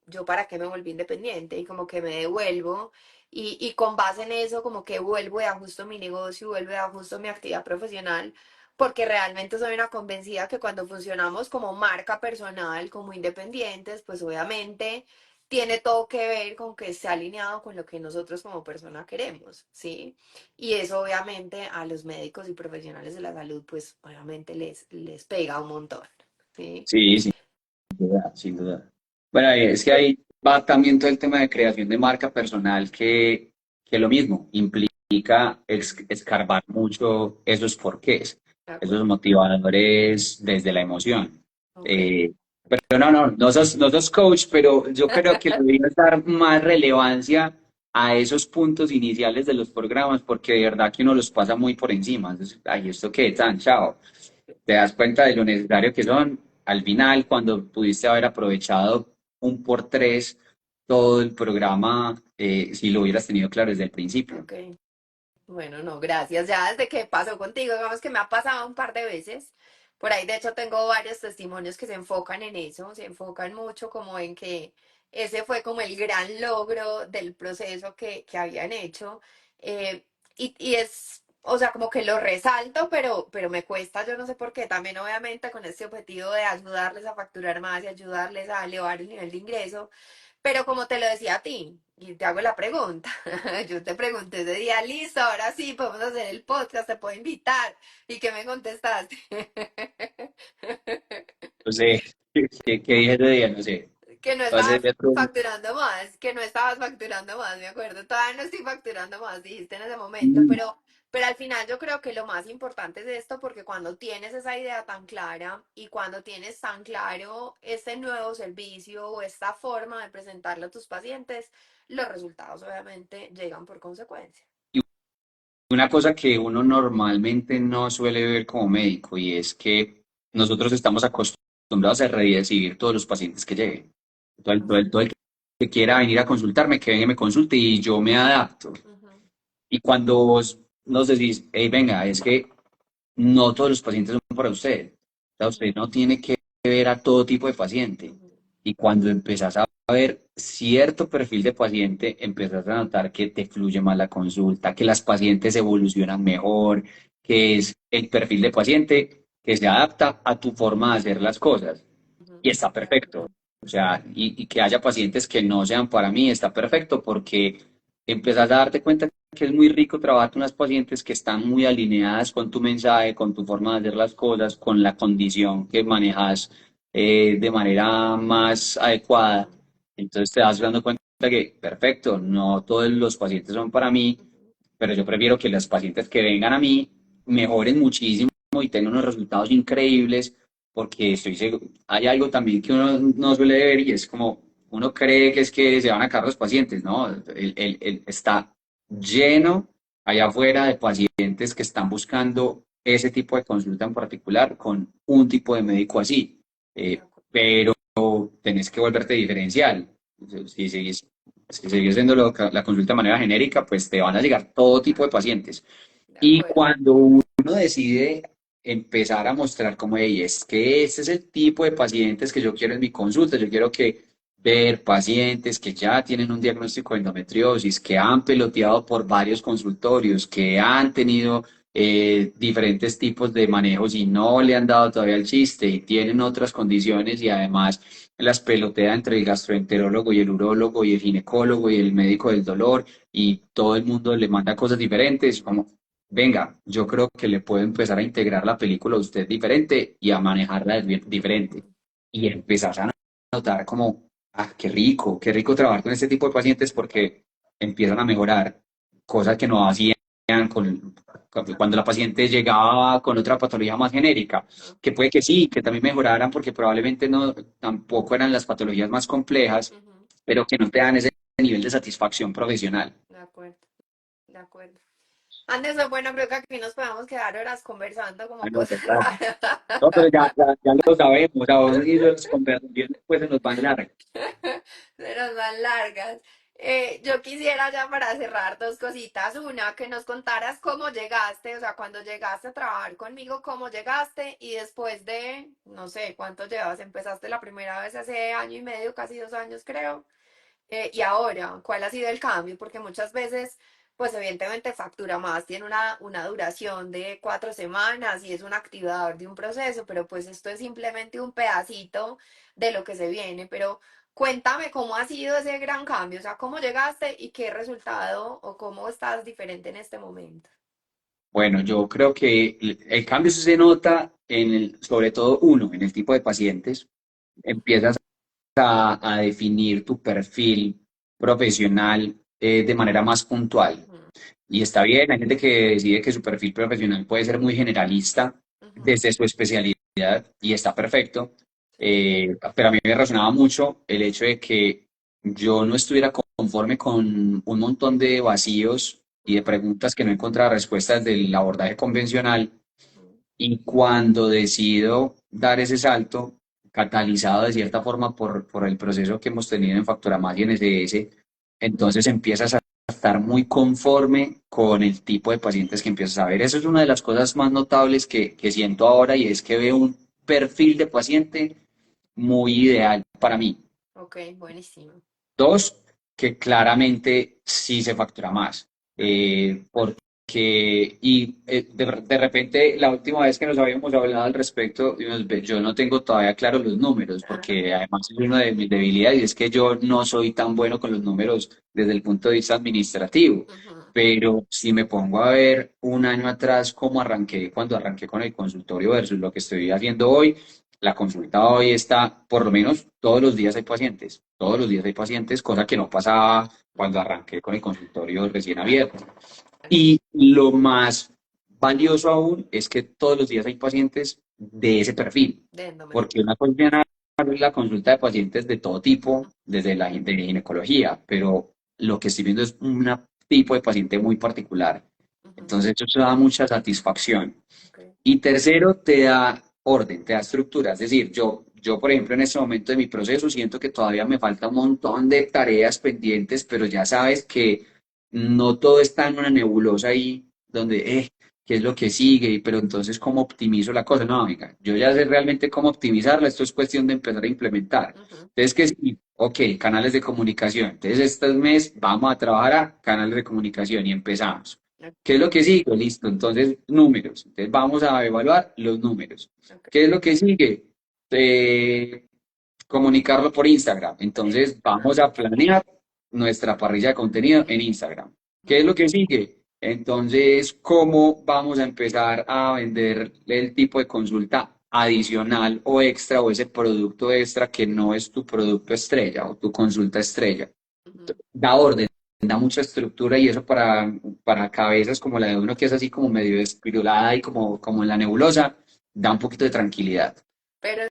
yo para qué me volví independiente y como que me devuelvo y con base en eso como que vuelvo y ajusto mi negocio, vuelvo y ajusto mi actividad profesional, porque realmente soy una convencida que cuando funcionamos como marca personal, como independientes, pues obviamente tiene todo que ver con que esté alineado con lo que nosotros como persona queremos, ¿sí? Y eso obviamente a los médicos y profesionales de la salud, pues obviamente les pega un montón, ¿sí? Sí, sin duda, sin duda. Bueno, es que ahí va también todo el tema de creación de marca personal que lo mismo implica escarbar mucho esos porqués, De esos acuerdo. motivadores desde la emoción. Ok. Eh, pero no sos coach, pero yo creo que le deberías dar más relevancia a esos puntos iniciales de los programas, porque de verdad que uno los pasa muy por encima. Entonces, ay, ¿esto qué tan? Chao. Te das cuenta de lo necesario que son al final, cuando pudiste haber aprovechado un por tres todo el programa, si lo hubieras tenido claro desde el principio. Ok. Bueno, no, gracias. Ya desde que pasó contigo, digamos que me ha pasado un par de veces. Por ahí, de hecho, tengo varios testimonios que se enfocan en eso, se enfocan mucho como en que ese fue como el gran logro del proceso que habían hecho. Eh, y es, o sea, como que lo resalto, pero me cuesta, yo no sé por qué, también obviamente con este objetivo de ayudarles a facturar más y ayudarles a elevar el nivel de ingreso. Pero como te lo decía a ti, y te hago la pregunta, yo te pregunté ese día, listo, ahora sí, podemos hacer el podcast, te puedo invitar. ¿Y qué me contestaste? No sé, ¿qué dije ese día? No sé. Que no Entonces, estabas facturando más, que no estabas facturando más, me acuerdo. Todavía no estoy facturando más, dijiste en ese momento, mm, pero Pero al final yo creo que lo más importante es esto, porque cuando tienes esa idea tan clara y cuando tienes tan claro este nuevo servicio o esta forma de presentarlo a tus pacientes, los resultados obviamente llegan por consecuencia. Y una cosa que uno normalmente no suele ver como médico y es que nosotros estamos acostumbrados a recibir todos los pacientes que lleguen. Todo el que quiera venir a consultarme, que venga y me consulte y yo me adapto. Ujú, Y cuando vos nos decís, hey, venga, es que no todos los pacientes son para usted. O sea, ujú, usted no tiene que ver a todo tipo de paciente. ujú, Y cuando empezás a ver cierto perfil de paciente, empezás a notar que te fluye más la consulta, que las pacientes evolucionan mejor, que es el perfil de paciente que se adapta a tu forma de hacer las cosas. ujú. Y está De acuerdo. perfecto. O sea, y que haya pacientes que no sean para mí, está perfecto porque empezás a darte cuenta que es muy rico trabajar con unas pacientes que están muy alineadas con tu mensaje, con tu forma de hacer las cosas, con la condición que manejas de manera más adecuada. Ujú, Entonces te vas dando cuenta que, perfecto, no todos los pacientes son para mí, ujú. pero yo prefiero que las pacientes que vengan a mí mejoren muchísimo y tengan unos resultados increíbles, porque estoy seguro, hay algo también que uno no suele ver y es como, uno cree que es que se van a acabar los pacientes, ¿no? Está lleno allá afuera de pacientes que están buscando ese tipo de consulta en particular con un tipo de médico así. De Eh, acuerdo. pero tenés que volverte diferencial. Si seguís, si seguís haciendo la consulta de manera genérica, pues te van a llegar todo tipo de pacientes. De Y acuerdo. cuando uno decide empezar a mostrar como, hey, es que este es el tipo de pacientes que yo quiero en mi consulta, yo quiero que ver pacientes que ya tienen un diagnóstico de endometriosis, que han peloteado por varios consultorios, que han tenido diferentes tipos de manejos y no le han dado todavía el chiste y tienen otras condiciones y además las pelotea entre el gastroenterólogo y el urólogo y el ginecólogo y el médico del dolor y todo el mundo le manda cosas diferentes, como, venga, yo creo que le puedo empezar a integrar la película a usted diferente y a manejarla diferente. Ujú. Y empezar a notar como, ah, qué rico trabajar con este tipo de pacientes porque empiezan a mejorar cosas que no hacían con, cuando la paciente llegaba con otra patología más genérica, Ajá. que puede que sí, que también mejoraran porque probablemente no, tampoco eran las patologías más complejas, Ujú. pero que no te dan ese nivel de satisfacción profesional. De acuerdo. De acuerdo. Anderson, bueno, creo que aquí nos podemos quedar horas conversando como Bueno, cosas total. raras. No, pero ya lo sabemos, ahora sí las conversaciones pues se nos van largas. Se nos van largas. Yo quisiera ya para cerrar dos cositas. Una, que nos contaras cómo llegaste, o sea, cuando llegaste a trabajar conmigo, cómo llegaste y después de, no sé, cuánto llevas, empezaste la primera vez hace año y medio, casi 2 años creo. Y ahora, ¿cuál ha sido el cambio? Porque muchas veces, pues evidentemente factura más, tiene una duración de 4 semanas y es un activador de un proceso, pero pues esto es simplemente un pedacito de lo que se viene. Pero cuéntame cómo ha sido ese gran cambio, o sea, cómo llegaste y qué resultado o cómo estás diferente en este momento. Bueno, yo creo que el cambio sí se nota sobre todo uno, en el tipo de pacientes. Ujú, Empiezas a definir tu perfil profesional de manera más puntual. ujú, Y está bien, hay gente que decide que su perfil profesional puede ser muy generalista ujú, desde su especialidad y está perfecto. sí, Pero a mí me resonaba mucho el hecho de que yo no estuviera conforme con un montón de vacíos y de ujú, preguntas que no encontraba respuestas del abordaje convencional. ujú, Y cuando decido dar ese salto, catalizado de cierta forma por el proceso que hemos tenido en Factoramás y en SDS, entonces empiezas a estar muy conforme con el tipo de pacientes que empiezas a ver. Eso es una de las cosas más notables que siento ahora y es que veo un perfil de paciente muy ideal para mí. ok, buenísimo. Dos, que claramente sí se factura más. De repente, la última vez que nos habíamos hablado al respecto, yo no tengo todavía claros los números, porque además es una de mis debilidades y es que yo no soy tan bueno con los números desde el punto de vista administrativo. Ujú, Pero si me pongo a ver un año atrás cómo arranqué, cuando arranqué con el consultorio versus lo que estoy haciendo hoy, la consulta hoy está, por lo menos todos los días hay pacientes, cosa que no pasaba cuando arranqué con el consultorio recién abierto. Y lo más valioso aún es que todos los días hay pacientes de ese perfil, de porque endometriosis. una cosa es la consulta de pacientes de todo tipo, desde la de ginecología, pero lo que estoy viendo es un tipo de paciente muy particular. Ujú, Entonces, eso da mucha satisfacción. ok, Y tercero, te da orden, te da estructura. Es decir, yo, por ejemplo, en este momento de mi proceso siento que todavía me falta un montón de tareas pendientes, pero ya sabes que no todo está en una nebulosa ahí donde, ¿qué es lo que sigue? Pero entonces, ¿cómo optimizo la cosa? No, venga, yo ya sé realmente cómo optimizarla, esto es cuestión de empezar a implementar. ujú, Entonces, que sí, ok, canales de comunicación. Entonces, este mes vamos a trabajar a canales de comunicación y empezamos. ¿Qué es ok, lo que sigue? Listo, entonces números. Entonces vamos a evaluar los números. ok, ¿Qué es lo que sigue? Eh, Comunicarlo por Instagram. Entonces vamos a planear nuestra parrilla de contenido en Instagram. ¿Qué es lo que sigue? Entonces, ¿cómo vamos a empezar a vender el tipo de consulta adicional o extra o ese producto extra que no es tu producto estrella o tu consulta estrella? ujú. Da orden, da mucha estructura y eso para cabezas como la de uno que es así como medio espirulada y como en la nebulosa, da un poquito de tranquilidad. Pero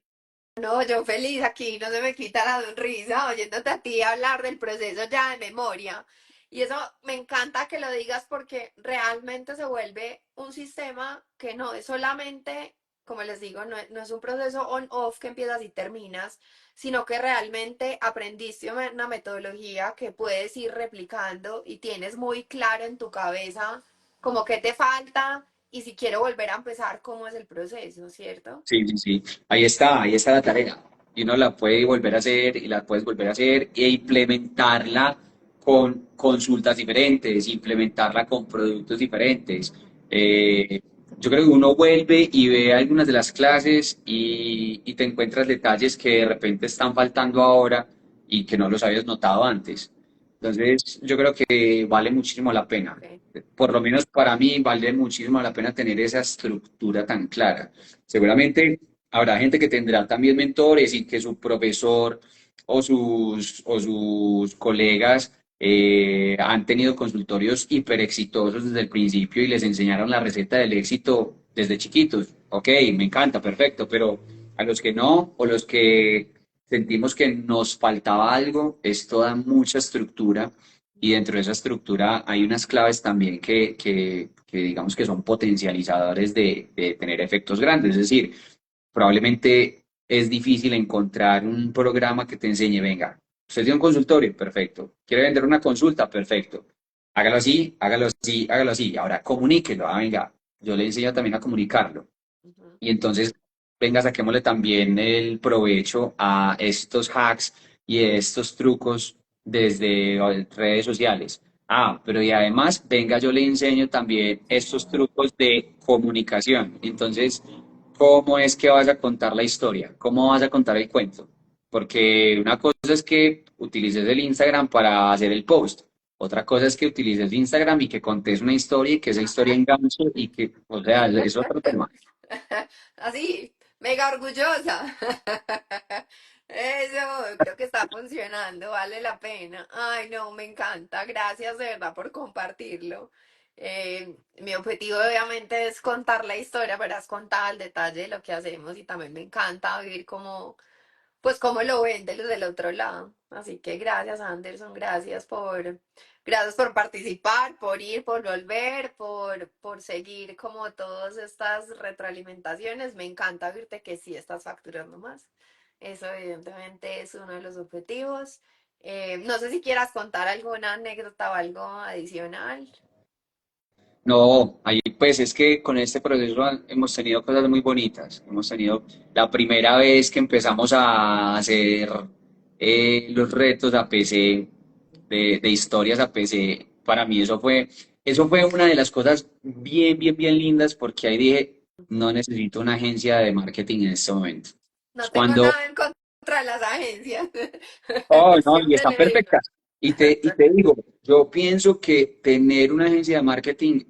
no, yo feliz aquí, no se me quita la sonrisa oyéndote a ti hablar del proceso ya de memoria. Y eso me encanta que lo digas porque realmente se vuelve un sistema que no es solamente, como les digo, no es un proceso on-off que empiezas y terminas, sino que realmente aprendiste una metodología que puedes ir replicando y tienes muy claro en tu cabeza como qué te falta y si quiero volver a empezar, cómo es el proceso, ¿cierto? Sí, sí, sí. Ahí está la tarea. Y uno la puede volver a hacer y la puedes volver a hacer e implementarla con consultas diferentes, implementarla con productos diferentes. Eh, yo creo que uno vuelve y ve algunas de las clases y te encuentras detalles que de repente están faltando ahora y que no los habías notado antes. Entonces, yo creo que vale muchísimo la pena. Ok. Por lo menos para mí vale muchísimo la pena tener esa estructura tan clara. Seguramente habrá gente que tendrá también mentores y que su profesor o sus colegas han tenido consultorios hiper exitosos desde el principio y les enseñaron la receta del éxito desde chiquitos. Ok, me encanta, perfecto, pero a los que no o los que sentimos que nos faltaba algo, es toda mucha estructura y dentro de esa estructura hay unas claves también que digamos que son potencializadores de tener efectos grandes. Es decir, probablemente es difícil encontrar un programa que te enseñe, venga, usted tiene un consultorio, perfecto. ¿Quiere vender una consulta? Perfecto. Hágalo así, hágalo así, hágalo así. Ahora comuníquelo. Ah, venga, yo le enseño también a comunicarlo. Ujú. Y entonces, venga, saquémosle también el provecho a estos hacks y estos trucos desde redes sociales. Ah, pero y además, venga, yo le enseño también estos trucos de comunicación. Entonces, ¿cómo es que vas a contar la historia? ¿Cómo vas a contar el cuento? Porque una cosa es que utilices el Instagram para hacer el post. Otra cosa es que utilices Instagram y que contes una historia y que esa historia enganche y que, o sea, es otro tema. Así, mega orgullosa. Eso, creo que está funcionando, vale la pena. Ay, no, me encanta. Gracias de verdad por compartirlo. Mi objetivo obviamente es contar la historia, pero has contado al detalle de lo que hacemos y también me encanta oír cómo, pues cómo lo ven de los del otro lado. Así que gracias, Anderson, gracias por participar, por ir, por volver, por seguir como todas estas retroalimentaciones. Me encanta oírte que sí estás facturando más. Eso evidentemente es uno de los objetivos. No sé si quieras contar alguna anécdota o algo adicional. No, ahí pues es que con este proceso hemos tenido cosas muy bonitas. Hemos tenido la primera vez que empezamos a hacer los retos a PC, de historias a PC. Para mí eso fue una de las cosas bien, bien, bien lindas porque ahí dije, no necesito una agencia de marketing en este momento. Es No tengo cuando nada en contra de las agencias. oh, no, y Siempre están le digo. perfectas. Y te digo, yo pienso que tener una agencia de marketing,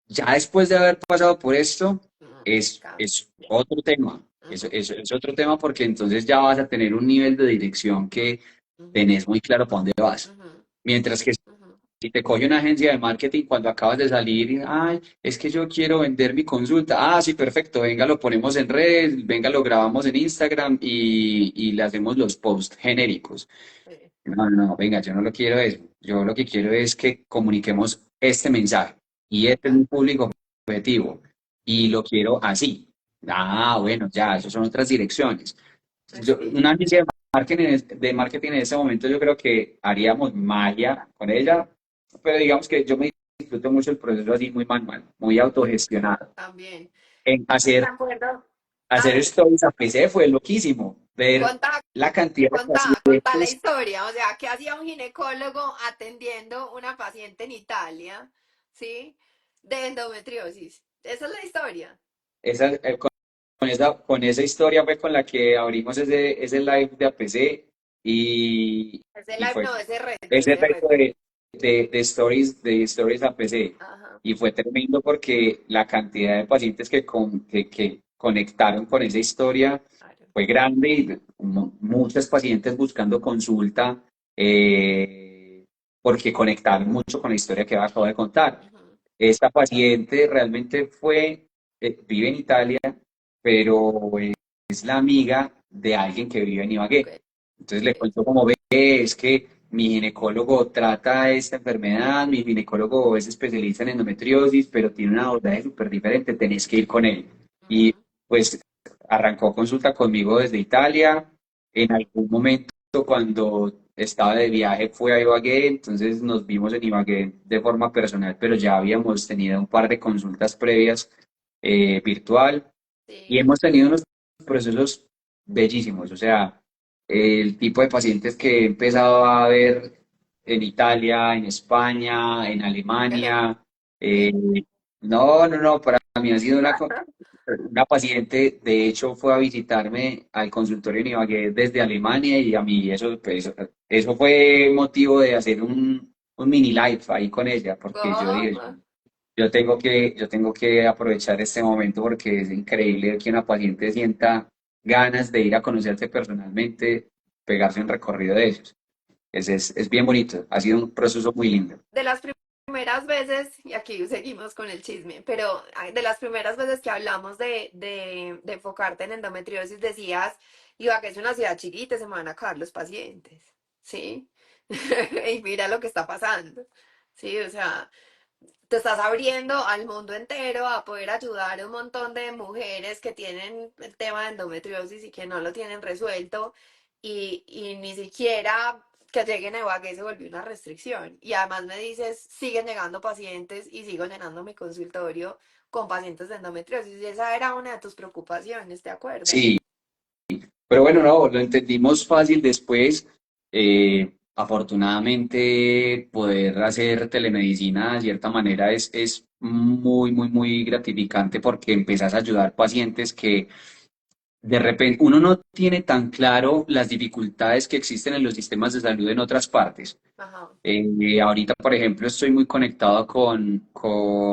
ya después de haber pasado por esto, es Cambia. otro tema. Eso, Ujú, eso es otro tema porque entonces ya vas a tener un nivel de dirección que ujú, tenés muy claro para dónde vas. ujú, Mientras que ujú. si te coge una agencia de marketing cuando acabas de salir y, ay, es que yo quiero vender mi consulta. Ah, sí, perfecto, venga, lo ponemos en redes, venga, lo grabamos en Instagram y le hacemos los posts genéricos. Sí, No, no, no, venga, yo no lo quiero eso. Yo lo que quiero es que comuniquemos este mensaje y me este es mi encanta. público objetivo y lo quiero así. Ah, bueno, ya, esas son otras direcciones. Sí, Una agencia de marketing en ese momento yo creo que haríamos magia con ella, pero digamos que yo me disfruto mucho el proceso así muy manual, muy autogestionado. también. En Me hacer, acuerdo. A hacer ver, stories a PC fue loquísimo, ver contá, la cantidad de contá la pacientes. historia. O sea, ¿qué hacía un ginecólogo atendiendo una paciente en Italia, ¿sí? De endometriosis. Esa es la historia. Esa, con esa historia fue con la que abrimos ese live de APC Ese y live, fue no, ese reto, ese ese reto reto. de stories APC. Ajá, Y fue tremendo porque la cantidad de pacientes que conectaron con esa historia claro. fue grande y muchos pacientes buscando consulta porque conectaron mucho con la historia que acabo de contar. Ujú, Esta paciente realmente vive en Italia, pero es la amiga de alguien que vive en ok, Ibagué. Entonces le ok. cuento como ve, es que mi ginecólogo trata esta enfermedad, mi ginecólogo es especialista en endometriosis, pero tiene una abordaje súper diferente, tenés que ir con él. Y Ujú, pues arrancó consulta conmigo desde Italia. En algún momento cuando estaba de viaje fue a Ibagué, entonces nos vimos en Ibagué de forma personal, pero ya habíamos tenido un par de consultas previas virtual y sí, hemos tenido unos procesos bellísimos, o sea, el tipo de pacientes que he empezado a ver en Italia, en España, en Alemania, eh, sí. no, no, no, para mí ha sido una paciente, de hecho, fue a visitarme al consultorio en Ibagué desde Alemania y a mí eso, pues, eso fue motivo de hacer un mini live ahí con ella, porque yo dije, ¿Cómo? yo tengo que aprovechar este momento porque es increíble que una paciente sienta ganas de ir a conocerse personalmente, pegarse un recorrido de esos. Es bien bonito, ha sido un proceso muy lindo. De las primeras veces, y aquí seguimos con el chisme, pero de las primeras veces que hablamos de enfocarte en endometriosis, decías, Ibagué es una ciudad chiquita, se me van a acabar los pacientes, ¿sí? Y mira lo que está pasando, ¿sí? O sea, te estás abriendo al mundo entero a poder ayudar a un montón de mujeres que tienen el tema de endometriosis y que no lo tienen resuelto y ni siquiera que lleguen a Ibagué se volvió una restricción. Y además me dices, siguen llegando pacientes y sigo llenando mi consultorio con pacientes de endometriosis. Y esa era una de tus preocupaciones, ¿te acuerdas? Sí, pero bueno, no, lo entendimos fácil después. Afortunadamente, poder hacer telemedicina de cierta manera es muy, muy, muy gratificante porque empezás a ayudar pacientes que de repente uno no tiene tan claro las dificultades que existen en los sistemas de salud en otras partes. Ajá. Ahorita, por ejemplo, estoy muy conectado con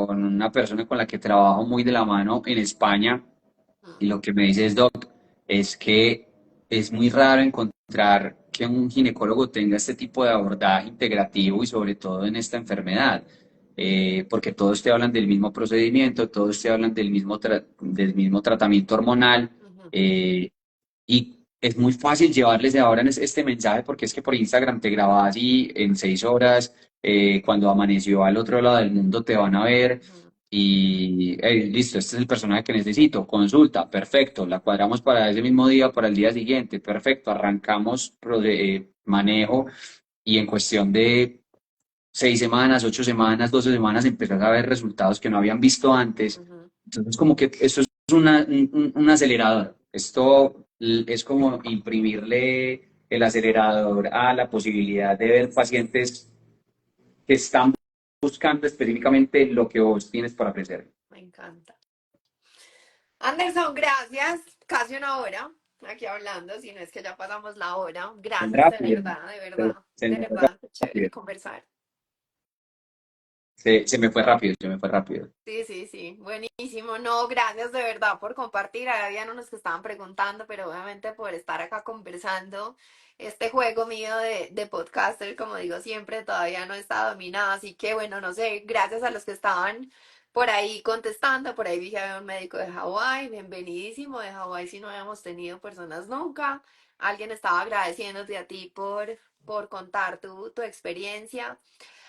una persona con la que trabajo muy de la mano en España y Mm, lo que me dice es, Doc, es que es muy raro encontrar que un ginecólogo tenga este tipo de abordaje integrativo y sobre todo en esta enfermedad, porque todos te hablan del mismo procedimiento, todos te hablan del mismo tratamiento hormonal, ujú, eh, y es muy fácil llevarles ahora este mensaje porque es que por Instagram te grabas y en 6 horas, cuando amaneció al otro lado del mundo, te van a ver ujú. y listo, este es el personaje que necesito, consulta, perfecto, la cuadramos para ese mismo día, para el día siguiente, perfecto, arrancamos manejo y en cuestión de 6 semanas, 8 semanas, 12 semanas empezás a ver resultados que no habían visto antes. Ujú. Entonces, como que esto es un acelerador. Esto es como imprimirle el acelerador a la posibilidad de ver pacientes que están buscando específicamente lo que vos tienes para ofrecer. Me encanta. Anderson, gracias. Casi una hora aquí hablando, si no es que ya pasamos la hora. Son Gracias de rápidos, verdad, de pero verdad, se de nos verdad. Chévere rápido. conversar. Se me fue rápido, se me fue rápido. Sí, sí, sí, buenísimo. No, gracias de verdad por compartir. Habían unos que estaban preguntando, pero obviamente por estar acá conversando. Este juego mío de podcaster, como digo siempre, todavía no está dominado. Así que bueno, no sé, gracias a los que estaban por ahí contestando. Por ahí vi que había un médico de Hawái, bienvenidísimo. De Hawái si no habíamos tenido personas nunca. Alguien estaba agradeciéndote a ti por contar tu experiencia.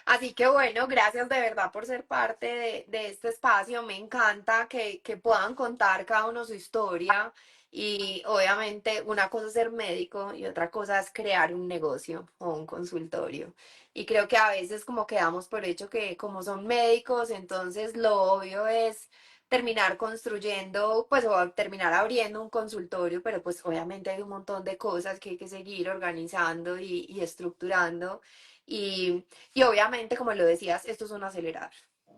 Así que bueno, gracias de verdad por ser parte de este espacio. Me encanta que puedan contar cada uno su historia y obviamente una cosa es ser médico y otra cosa es crear un negocio o un consultorio. Y creo que a veces como que damos por hecho que como son médicos, entonces lo obvio es terminar construyendo, pues o terminar abriendo un consultorio, pero pues obviamente hay un montón de cosas que hay que seguir organizando y estructurando. Y, y obviamente, como lo decías, esto es un acelerador.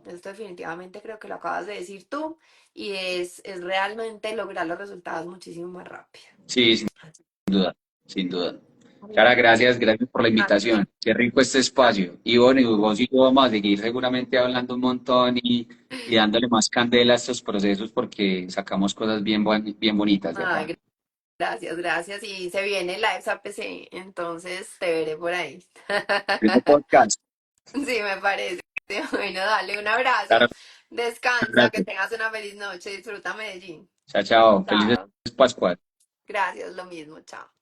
Esto definitivamente creo que lo acabas de decir tú y es realmente lograr los resultados muchísimo más rápido. Sí, sin duda, sin duda. Clara, gracias, gracias por la A ti. invitación. Qué rico este espacio. Y bueno, y vos y yo vamos a seguir seguramente hablando un montón y dándole más candela a estos procesos porque sacamos cosas bien, bien bonitas de Ay, acá. gracias, gracias. Y se viene la EPS-APC, entonces te veré por ahí. Este podcast. Sí, me parece. Bueno, dale un abrazo. Claro, Descansa, que gracias. tengas una feliz noche. Disfruta Medellín. Chao, chao. Felices Chao. Pascuas. Gracias, lo mismo. Chao.